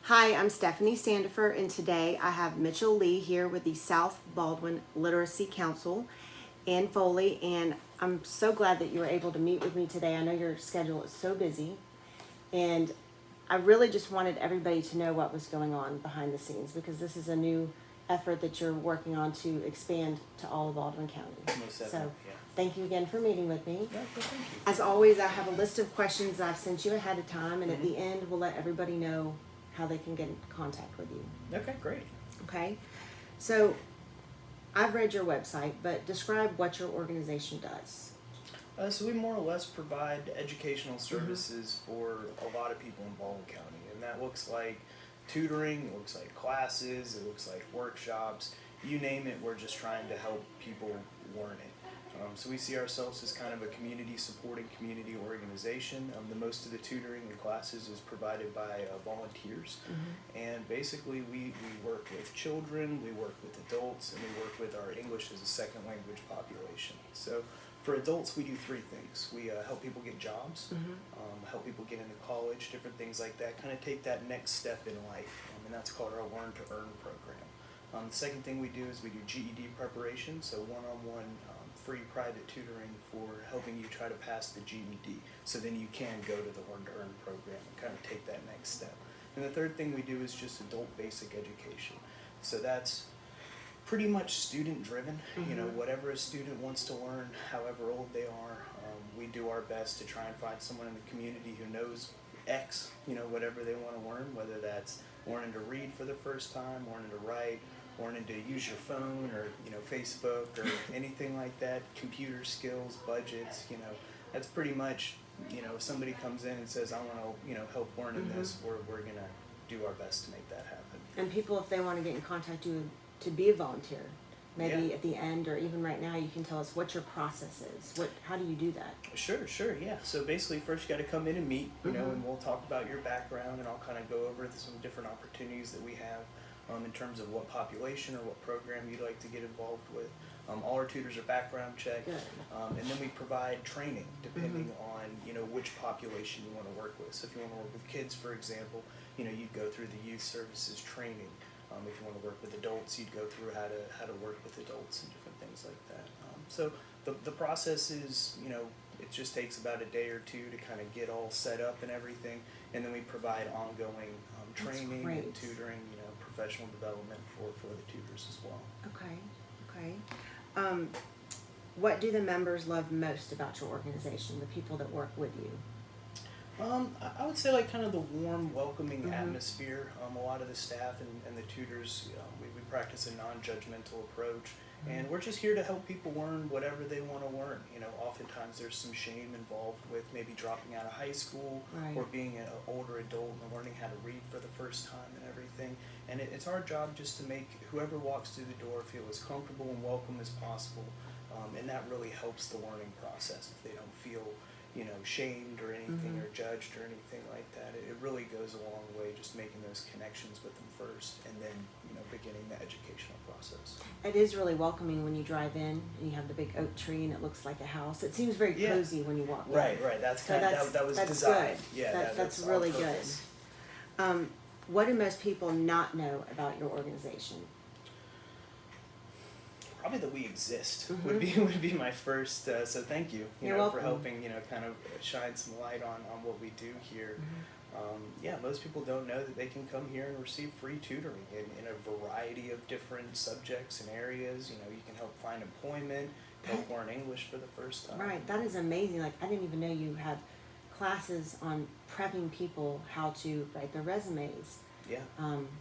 Hi, I'm Stephanie Sandifer, and today I have Mitchell Lee here with the South Baldwin Literacy Council and Foley, and I'm so glad that you were able to meet with me today. I know your schedule is so busy, and I really just wanted everybody to know what was going on behind the scenes, because this is a new effort that you're working on to expand to all of Baldwin County. Most definitely, So yeah. thank you again for meeting with me. Yeah, well, thank you. As always, I have a list of questions I've sent you ahead of time, and at Mhm. the end, we'll let everybody know how they can get in contact with you. Okay, great. Okay? So, I've read your website, but describe what your organization does. So we more or less provide educational services for a lot of people in Baldwin County, and that looks like tutoring, it looks like classes, it looks like workshops, you name it, we're just trying to help people learn it. So we see ourselves as kind of a community supporting community organization. The most of the tutoring and classes is provided by volunteers, and basically we work with children, we work with adults, and we work with our English as a second language population. So for adults, we do three things. We help people get jobs, help people get into college, different things like that, kind of take that next step in life, and that's called our Learn to Earn program. The second thing we do is we do GED preparation, so one-on-one free private tutoring for helping you try to pass the GED, so then you can go to the Learn to Earn program and kind of take that next step. And the third thing we do is just adult basic education. So that's pretty much student driven, you know, whatever a student wants to learn, however old they are, we do our best to try and find someone in the community who knows X, you know, whatever they want to learn, whether that's learning to read for the first time, learning to write, learning to use your phone or, you know, Facebook or anything like that, computer skills, budgets, you know, that's pretty much, you know, if somebody comes in and says, I want to, you know, help learn in this, we're going to do our best to make that happen. And people, if they want to get in contact with you to be a volunteer, maybe Yeah. at the end or even right now, you can tell us what your process is. How do you do that? Sure, yeah. So basically, first you got to come in and meet, you know, and we'll talk about your background, and I'll kind of go over some different opportunities that we have in terms of what population or what program you'd like to get involved with. All our tutors are background checked, and then we provide training depending on, you know, which population you want to work with. So if you want to work with kids, for example, you know, you'd go through the youth services training. If you want to work with adults, you'd go through how to work with adults and different things like that. So the process is, you know, it just takes about a day or two to kind of get all set up and everything, and then we provide ongoing training and tutoring, you know, professional development for the tutors as well. Okay. What do the members love most about your organization, the people that work with you? I would say like kind of the warm, welcoming atmosphere. A lot of the staff and the tutors, we practice a non-judgmental approach, and we're just here to help people learn whatever they want to learn. You know, oftentimes there's some shame involved with maybe dropping out of high school or being an older adult and learning how to read for the first time and everything. And it's our job just to make whoever walks through the door feel as comfortable and welcome as possible, and that really helps the learning process. If they don't feel, you know, shamed or anything or judged or anything like that, it really goes a long way just making those connections with them first, and then, you know, beginning the educational process. It is really welcoming when you drive in and you have the big oak tree and it looks like a house. It seems very cozy when you walk in. Right. That's kind of that was that's designed. Good. Yeah, that's on really purpose. good. What do most people not know about your organization? Probably that we exist would be my first. So thank you, You're know, welcome. for helping, you know, kind of shine some light on what we do here. Yeah, most people don't know that they can come here and receive free tutoring in a variety of different subjects and areas. You know, you can help find employment, help learn English for the first time. Right, that is amazing. Like, I didn't even know you had classes on prepping people how to write their resumes. Yeah.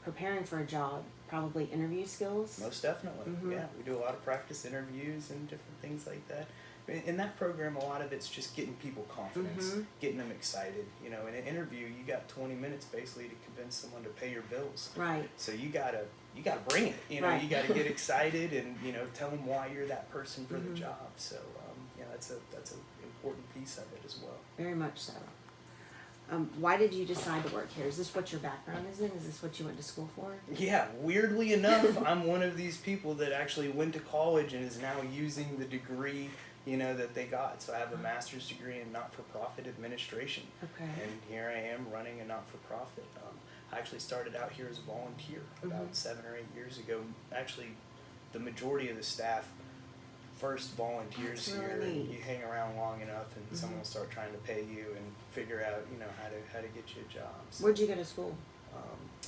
Preparing for a job, probably interview skills. Most definitely. Yeah, we do a lot of practice interviews and different things like that. In that program, a lot of it's just getting people confidence, getting them excited. You know, in an interview, you got 20 minutes basically to convince someone to pay your bills. Right. So you gotta bring it. You know, you gotta get excited and, you know, tell them why you're that person for the job. So yeah, that's an important piece of it as well. Very much so. Why did you decide to work here? Is this what your background is in? Is this what you went to school for? Yeah, weirdly enough, I'm one of these people that actually went to college and is now using the degree, you know, that they got. So I have a master's degree in not-for-profit administration. Okay. And here I am running a not-for-profit. I actually started out here as a volunteer about Mhm. 7 or 8 years ago. Actually, the majority of the staff first volunteers That's really here. neat. You hang around long enough, and Mhm. someone will start trying to pay you and figure out, how to get you a job. So, Where'd you go to school?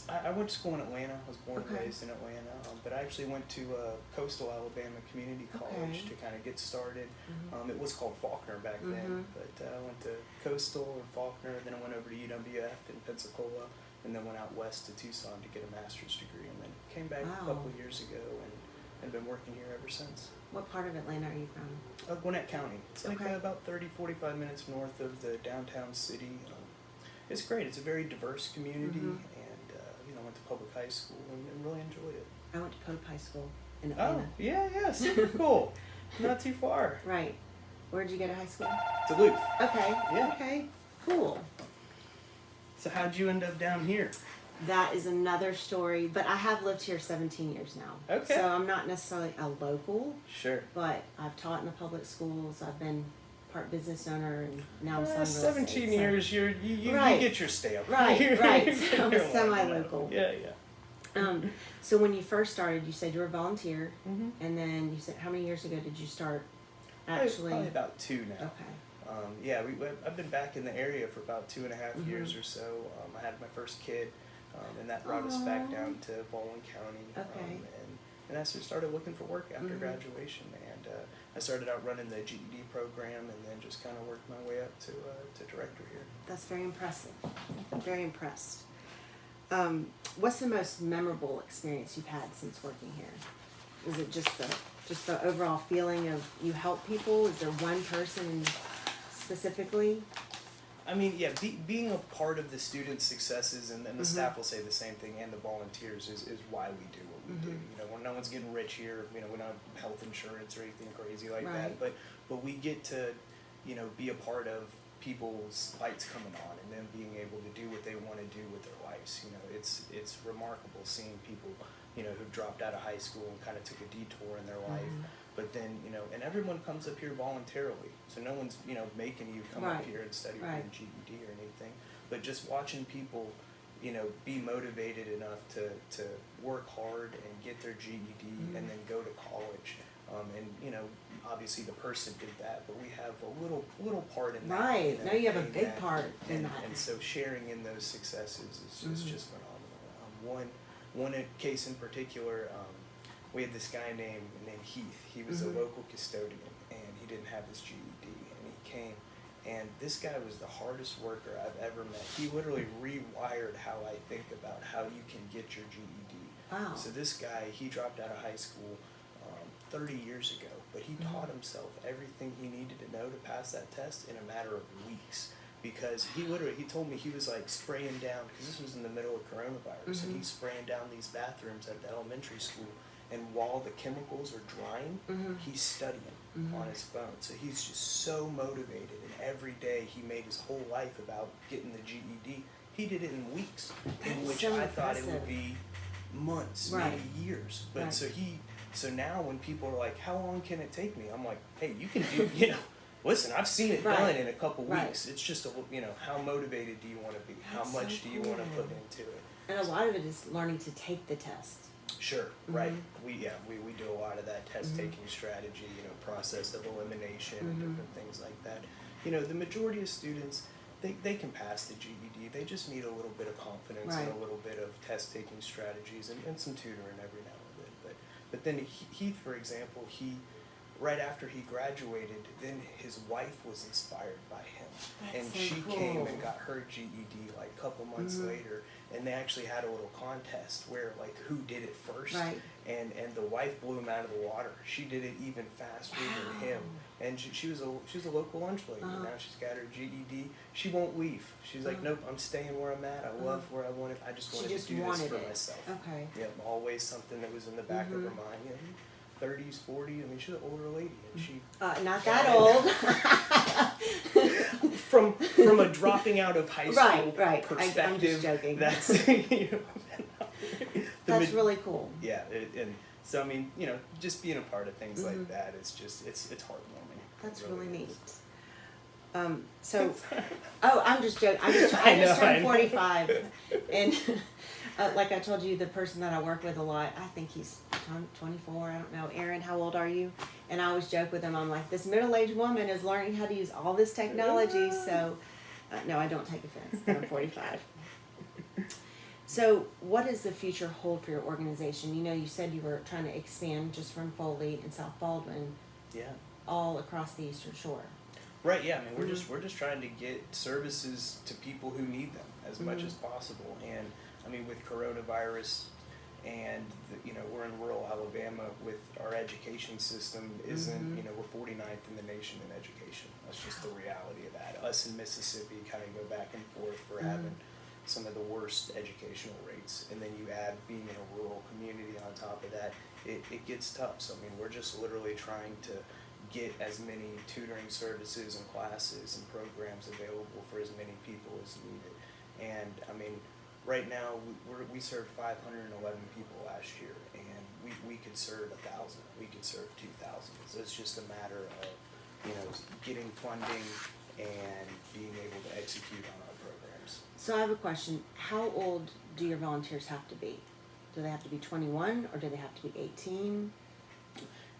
I went to school in Atlanta. I was born and Okay. raised in Atlanta, but I actually went to Coastal Alabama Community College Okay. to kind of get started. Mhm. It was called Faulkner back then, Mhm. but I went to Coastal and Faulkner, then I went over to UWF in Pensacola, and then went out west to Tucson to get a master's degree, and then came back a Wow. couple of years ago and been working here ever since. What part of Atlanta are you from? Gwinnett County. It's like Okay. about 30, 45 minutes north of the downtown city. It's great. It's a very diverse community, Mhm. and went to public high school and really enjoyed it. I went to Pope High School in Oh, Atlanta. yeah, super cool. Not too far. Right. Where'd you go to high school? Duluth. Okay. Yeah. Okay. Cool. So how'd you end up down here? That is another story, but I have lived here 17 years now. Okay. So I'm not necessarily a local, Sure. but I've taught in the public schools. I've been part business owner, and now I'm selling real estate, 17 so- years, you Right. get your stamp. Right, right. So I'm You're like, semi-local. Yeah. So when you first started, you said you were a volunteer, Mm-hmm. and then you said, how many years ago did you start actually? Probably about 2 now. Okay. I've been back in the area for about 2.5 Mhm. years or so. I had my first kid, and that brought us back down to Baldwin County. Okay. And I started looking for work after Mhm. graduation, and I started out running the GED program, and then just kind of worked my way up to director here. That's very impressive. I'm very impressed. What's the most memorable experience you've had since working here? Is it just the overall feeling of you help people? Is there one person specifically? I mean, yeah, being a part of the students' successes, and then the Mhm. staff will say the same thing, and the volunteers is why we do what we do. Mhm. When no one's getting rich here, we don't have health insurance or anything crazy like Right. that. But we get to, be a part of people's lights coming on, and them being able to do what they want to do with their lives. It's remarkable seeing people, who've dropped out of high school and kind of took a detour in their life. Mhm. But then, and everyone comes up here voluntarily. So no one's, making you come up Right. here and study for Right. your GED or anything. But just watching people, be motivated enough to work hard and get their GED and then go to college. Obviously the person did that, but we have a little part in that. Right. Now you have a in big that. part in And, that. and so sharing in those successes is Mhm. just phenomenal. One case in particular, we had this guy named Heath. He was Mhm. a local custodian, and he didn't have his GED, and he came. And this guy was the hardest worker I've ever met. He literally rewired how I think about how you can get your GED. Wow. So this guy, he dropped out of high school 30 years ago, but he taught himself everything he needed to know to pass that test in a matter of weeks. Because he told me he was like spraying down, because this was in the middle of coronavirus, and he's spraying down these bathrooms at the elementary school, and while the chemicals are drying, he's studying on his phone. So he's just so motivated, and every day he made his whole life about getting the GED. He did it in weeks, in That's which so I thought it impressive. would be months, Right. maybe years. But Right. so now when people are like, how long can it take me? I'm like, hey, you can do, listen, I've seen it Right. done in a couple Right. weeks. It's just, how motivated do you want to be? How That's so much do you want to cool. put into it? And a lot of it is learning to take the test. Sure, right. We do a lot of that test taking strategy, process of elimination and different things like that. The majority of students, they can pass the GED. They just need a little bit of confidence and Right. a little bit of test taking strategies and some tutoring every now and then. But then Heath, for example, right after he graduated, then his wife was inspired by him. That's And so she cool. came and got her GED like a couple months later, and they actually had a little contest where like who did it first. Right. And the wife blew him out of the water. She did it even faster than him. And she was a local lunch lady. And now she's got her GED. She won't leave. She's like, nope, I'm staying where I'm at. I love where I want it. I just wanted to do this for myself. Okay. Yep, always something that was in the back of her mind. 30s, 40s. I mean, she's an older lady, and she Not that old. from a dropping out of high school Right. perspective. I'm just joking. That's That's really cool. Yeah, and so I mean, just being a part of things like that is just it's heartwarming. That's It really is. neat. So, oh, I'm just joking. I just turned 45, and like I told you, the person that I work with a lot, I think he's 24. I don't know. Aaron, how old are you? And I always joke with him. I'm like, this middle-aged woman is learning how to use all this technology. So, no, I don't take offense that I'm 45. So, what does the future hold for your organization? You know, you said you were trying to expand just from Foley and South Baldwin, all across the Eastern Shore. Right. Yeah. I mean, we're just trying to get services to people who need them as much as possible. And I mean, with coronavirus, and we're in rural Alabama with our education system isn't we're 49th in the nation in education. That's just the reality of that. Us in Mississippi kind of go back and forth for having some of the worst educational rates, and then you add being in a rural community on top of that, it gets tough. So I mean, we're just literally trying to get as many tutoring services and classes and programs available for as many people as needed. And I mean, right now we served 511 people last year, and we could serve 1,000, we could serve 2,000. So it's just a matter of getting funding and being able to execute on our programs. So I have a question. How old do your volunteers have to be? Do they have to be 21 or do they have to be 18?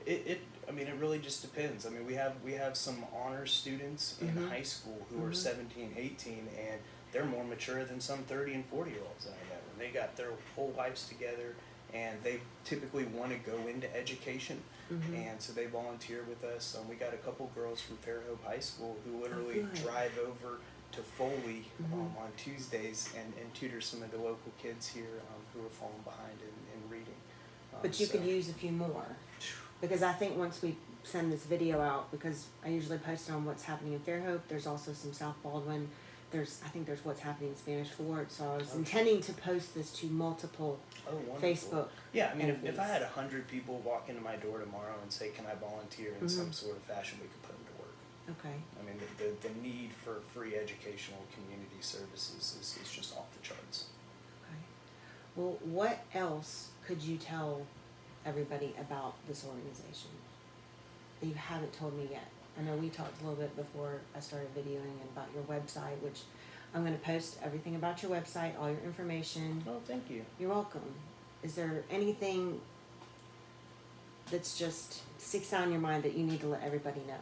I mean, it really just depends. I mean, we have some honors students in high school who are 17, 18, and they're more mature than some 30 and 40-year-olds that I know. And they got their whole lives together, and they typically want to go into education, and so they volunteer with us. We got a couple girls from Fairhope High School who literally drive over to Foley on Tuesdays and tutor some of the local kids here who are falling behind in reading. But you could use a few more. Because I think once we send this video out, because I usually post on what's happening in Fairhope, there's also some South Baldwin, I think there's what's happening in Spanish Fort, so I was intending to post this to multiple Facebook. Yeah, I mean, if I had 100 people walk into my door tomorrow and say, can I volunteer in some sort of fashion, we could put them to work. Okay. I mean, the need for free educational community services is just off the charts. Okay. Well, what else could you tell everybody about this organization that you haven't told me yet? I know we talked a little bit before I started videoing and about your website, which I'm going to post everything about your website, all your information. Oh, thank you. You're welcome. Is there anything that's just sticks out in your mind that you need to let everybody know?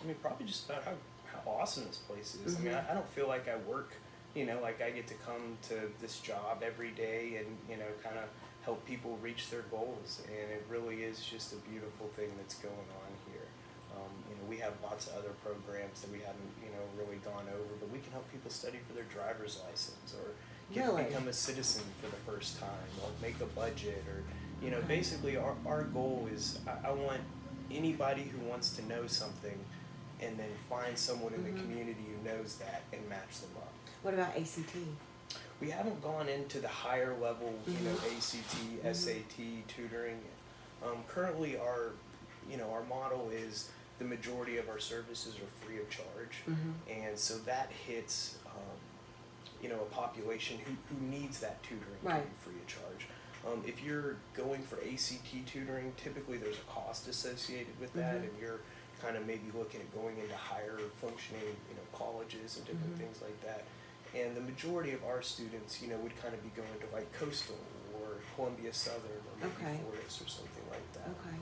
I mean, probably just about how awesome this place is. I mean, I don't feel like I work, like I get to come to this job every day and, kind of help people reach their goals. And it really is just a beautiful thing that's going on here. We have lots of other programs that we haven't, really gone over, but we can help people study for their driver's license or become a citizen for the first time or make a budget or, basically our goal is I want anybody who wants to know something and then find someone in the community who knows that and match them up. What about ACT? We haven't gone into the higher level, ACT, SAT, tutoring. Currently our model is the majority of our services are free of charge. And so that hits, a population who needs that tutoring to be free of charge. If you're going for ACT tutoring, typically there's a cost associated with that, and you're kind of maybe looking at going into higher functioning, colleges and different things like that. And the majority of our students, would kind of be going to like Coastal or Columbia Southern or maybe Fortis or something like that. Okay.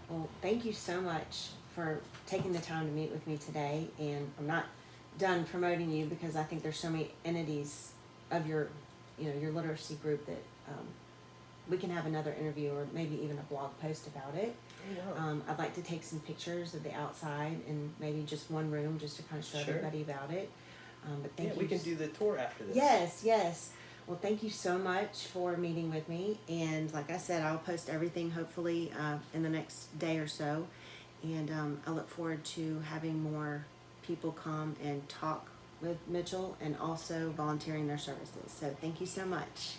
Well, thank you so much for taking the time to meet with me today. And I'm not done promoting you because I think there's so many entities of your literacy group that we can have another interview or maybe even a blog post about it. I'd like to take some pictures of the outside and maybe just one room just to kind of show everybody about it. But thank you. We can do the tour after this. Yes. Well, thank you so much for meeting with me. And like I said, I'll post everything hopefully in the next day or so. And I look forward to having more people come and talk with Mitchell and also volunteering their services. So thank you so much.